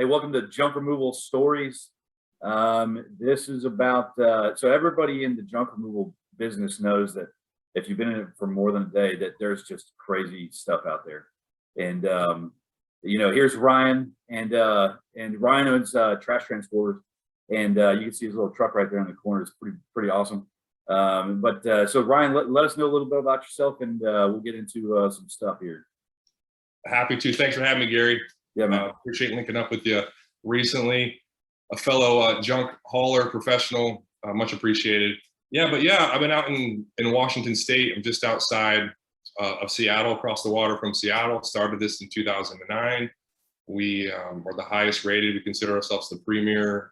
Hey, welcome to Junk Removal Stories. This is about, so everybody in the junk removal business knows that if you've been in it for more than a day, that there's just crazy stuff out there. And, here's Ryan, and Ryan owns trash transporters, and you can see his little truck right there in the corner. It's pretty awesome. So Ryan, let us know a little bit about yourself, and we'll get into some stuff here. Happy to. Thanks for having me, Gary. Yeah, man. Appreciate linking up with you recently. A fellow junk hauler professional, much appreciated. I've been out in Washington State. I'm just outside of Seattle, across the water from Seattle. Started this in 2009. We are the highest rated. We consider ourselves the premier,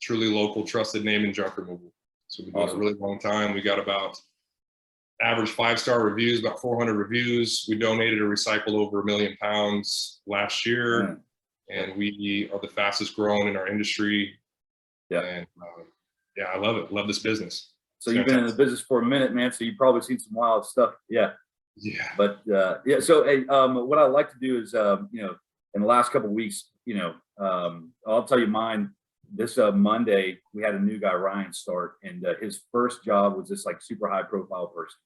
truly local, trusted name in junk removal. So we've been doing it a really long time. We got about average 5-star reviews, about 400 reviews. We donated or recycled over 1 million pounds last year, and we are the fastest growing in our industry. And I love it. Love this business. So you've been in the business for a minute, man. So you've probably seen some wild stuff. But So hey, what I like to do is, in the last couple of weeks, I'll tell you mine. This Monday, we had a new guy, Ryan, start, and his first job was this like super high profile person.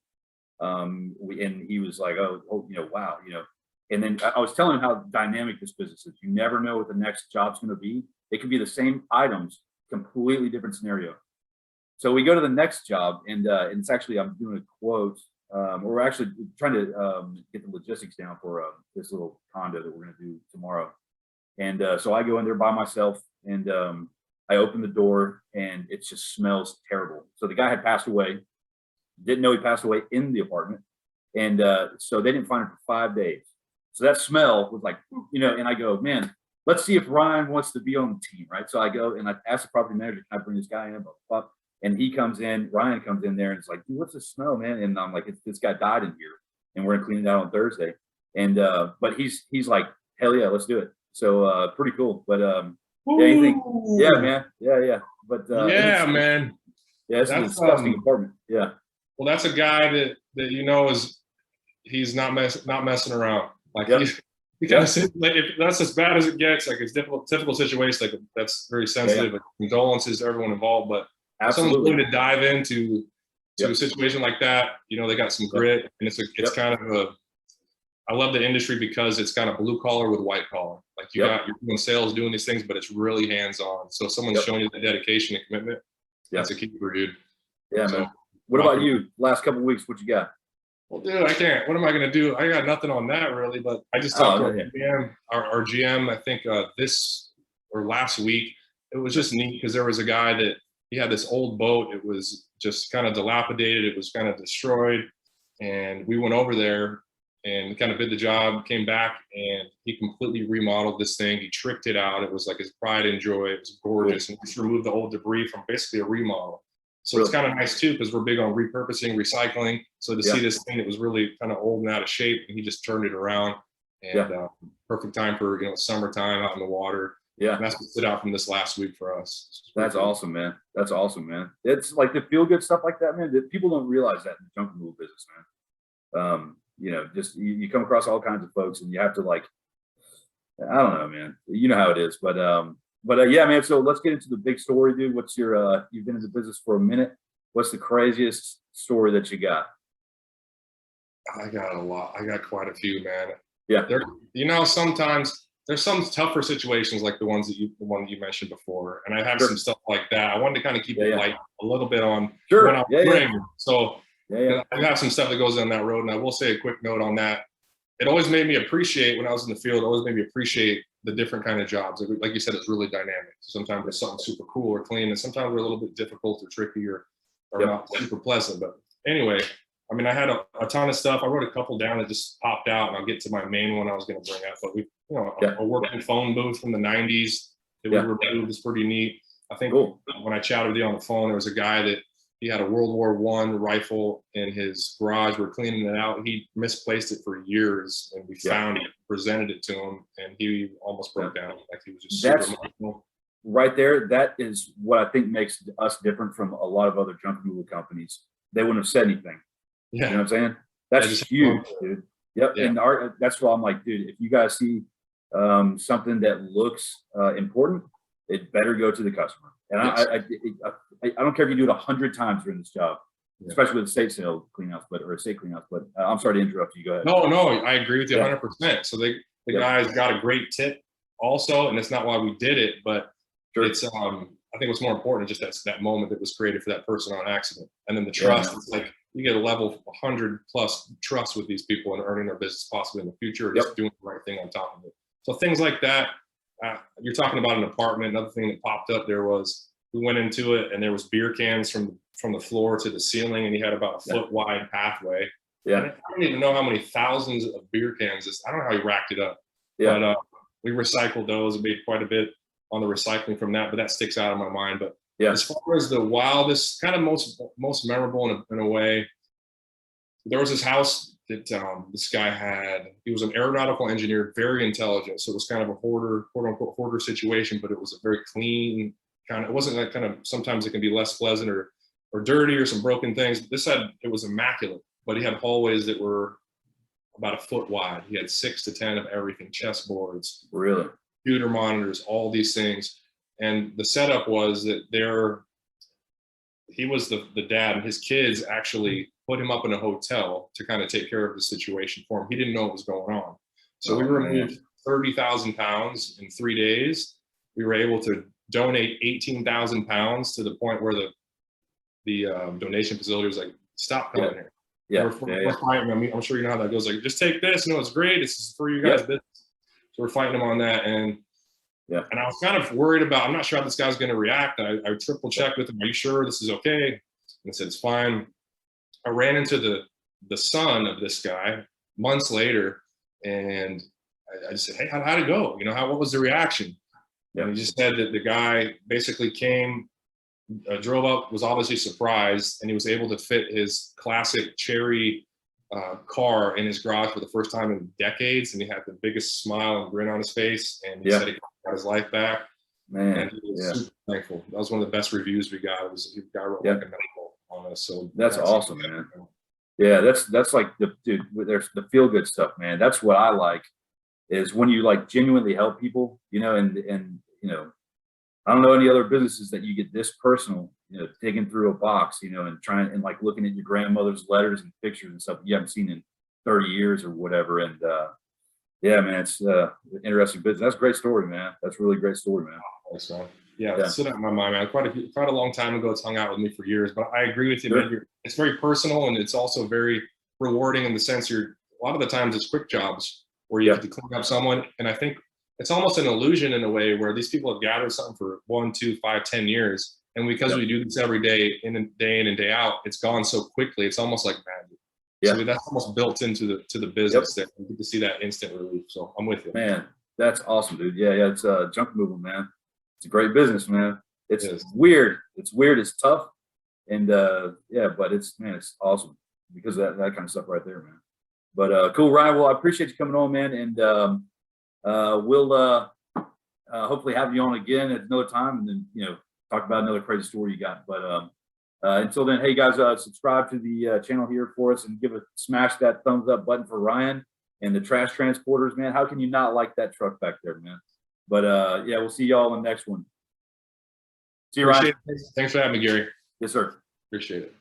And he was like, wow, and then I was telling him how dynamic this business is. You never know what the next job's going to be. It could be the same items, completely different scenario. So we go to the next job, and it's actually, I'm doing a quote. We're actually trying to get the logistics down for this little condo that we're going to do tomorrow. And so I go in there by myself, and I open the door, and it just smells terrible. So the guy had passed away. Didn't know he passed away in the apartment. And so they didn't find him for 5 days. So that smell was like, and I go, man, let's see if Ryan wants to be on the team, right? So I go and I ask the property manager, can I bring this guy in? And he comes in, Ryan comes in there, and it's like, dude, what's the smell, man? And I'm like, this guy died in here, and we're gonna clean it out on Thursday. And but he's like, hell yeah, let's do it. So pretty cool. But anything, man. But man. It's a disgusting apartment. Well, that's a guy that he's not messing around. Like if that's as bad as it gets, like it's difficult situation, like that's very sensitive. Like, condolences to everyone involved, but someone's willing to dive into a situation like that, they got some grit, and it's kind of I love the industry because it's kind of blue collar with white collar. Like you're doing sales, doing these things, but it's really hands on. So if someone's showing you the dedication and commitment, that's a keeper, dude. Man. What about you? Last couple of weeks, what you got? Well, dude, I can't. What am I going to do? I got nothing on that really, but I just talked to our GM, I think this or last week. It was just neat because there was a guy that he had this old boat. It was just kind of dilapidated. It was kind of destroyed. And we went over there and kind of did the job, came back, and he completely remodeled this thing. He tricked it out. It was like his pride and joy. It was gorgeous. And just removed the old debris from basically a remodel. So it's kind of nice too, because we're big on repurposing, recycling. So to see this thing that was really kind of old and out of shape, and he just turned it around. And perfect time for summertime out in the water. And that's what stood out from this last week for us. That's awesome, man. That's awesome, man. It's like the feel good stuff like that, man. That people don't realize that in the junk removal business, man. Just you come across all kinds of folks, and you have to I don't know, man. You know how it is, but yeah, man. So let's get into the big story, dude. What's your you've been in the business for a minute. What's the craziest story that you got? I got a lot. I got quite a few, man. Sometimes there's some tougher situations like the one that you mentioned before, and I have some stuff like that. I wanted to kind of keep it light a little bit on when I was bringing. So I have some stuff that goes on that road, and I will say a quick note on that. It always made me appreciate, when I was in the field, it always made me appreciate the different kind of jobs. Like you said, it's really dynamic. Sometimes it's something super cool or clean, and sometimes they're a little bit difficult or tricky or not super pleasant. But anyway, I mean, I had a ton of stuff. I wrote a couple down that just popped out, and I'll get to my main one I was going to bring up. But a working phone booth from the 90s that we removed is pretty neat. I think when I chatted with you on the phone, there was a guy that he had a World War I rifle in his garage. We're cleaning it out. He misplaced it for years, and we found it, presented it to him, and he almost broke down. Like he was just super emotional. Right there, that is what I think makes us different from a lot of other junk removal companies. They wouldn't have said anything. You know what I'm saying? That's huge, dude. And that's why I'm like, dude, if you guys see something that looks important, it better go to the customer. And I don't care if you do it 100 times during this job, especially with estate sale cleanouts, or estate cleanouts. But I'm sorry to interrupt you. Go ahead. No, I agree with you 100%. So the guy's got a great tip also, and it's not why we did it, but it's I think what's more important is just that moment that was created for that person on accident, and then the trust. It's like you get a level 100 plus trust with these people and earning their business possibly in the future, or just doing the right thing on top of it. So things like that. You're talking about an apartment. Another thing that popped up there was we went into it and there was beer cans from the floor to the ceiling, and he had about a foot wide pathway. And I don't even know how many thousands of beer cans. I don't know how he racked it up. But we recycled those and made quite a bit on the recycling from that. But that sticks out in my mind. But as far as the wildest, kind of most memorable in a way, there was this house that this guy had. He was an aeronautical engineer, very intelligent. So it was kind of a hoarder, quote unquote, hoarder situation, but it was a very clean kind of, it wasn't that kind of, sometimes it can be less pleasant or dirty or some broken things. It was immaculate, but he had hallways that were about a foot wide. He had 6 to 10 of everything, chessboards, computer monitors, all these things. And the setup was that he was the dad, and his kids actually put him up in a hotel to kind of take care of the situation for him. He didn't know what was going on. So we removed 30,000 pounds in 3 days. We were able to donate 18,000 pounds to the point where the donation facility was like, stop coming here. We're fighting. I mean, I'm sure you know how that goes. Like, just take this. No, it's great. It's for you guys' business. So we're fighting them on that. And and I was kind of worried about, I'm not sure how this guy's going to react. I triple checked with him. Are you sure this is okay? And I said, it's fine. I ran into the son of this guy months later, and I just said, hey, how'd it go? You know, what was the reaction? And he just said that the guy basically came, drove up, was obviously surprised, and he was able to fit his classic cherry car in his garage for the first time in decades. And he had the biggest smile and grin on his face. And he said he got his life back. Man, and he was super thankful. That was one of the best reviews we got. It was a guy wrote like a medical on us. So that's awesome, man. Yeah, that's like there's the feel good stuff, man. That's what I like, is when you like genuinely help people, you know, and you know, I don't know any other businesses that you get this personal, you know, digging through a box, you know, and trying and like looking at your grandmother's letters and pictures and stuff you haven't seen in 30 years or whatever. And yeah, man, it's interesting business. That's a great story, man. That's a really great story, man. Thanks, man. Yeah, it's stood out in my mind, man. Quite a long time ago. It's hung out with me for years, but I agree with you, man. It's very personal, and it's also very rewarding in the sense a lot of the times it's quick jobs where you have to clean up someone. And I think it's almost an illusion in a way where these people have gathered something for 1, 2, 5, 10 years. And because we do this every day, day in and day out, it's gone so quickly. It's almost like magic. So that's almost built into the business that you get to see that instant relief. So I'm with you. Man, that's awesome, dude. Yeah, it's junk removal, man. It's a great business, man. It's weird. It's weird. It's tough. And but it's awesome because of that kind of stuff right there, man. But cool, Ryan. Well, I appreciate you coming on, man. And we'll hopefully have you on again at another time, and then, you know, talk about another crazy story you got. But until then, hey guys, subscribe to the channel here for us, and smash that thumbs up button for Ryan and the trash transporters, man. How can you not like that truck back there, man? But yeah, we'll see y'all in the next one. See you, Ryan. Thanks for having me, Gary. Yes, sir. Appreciate it.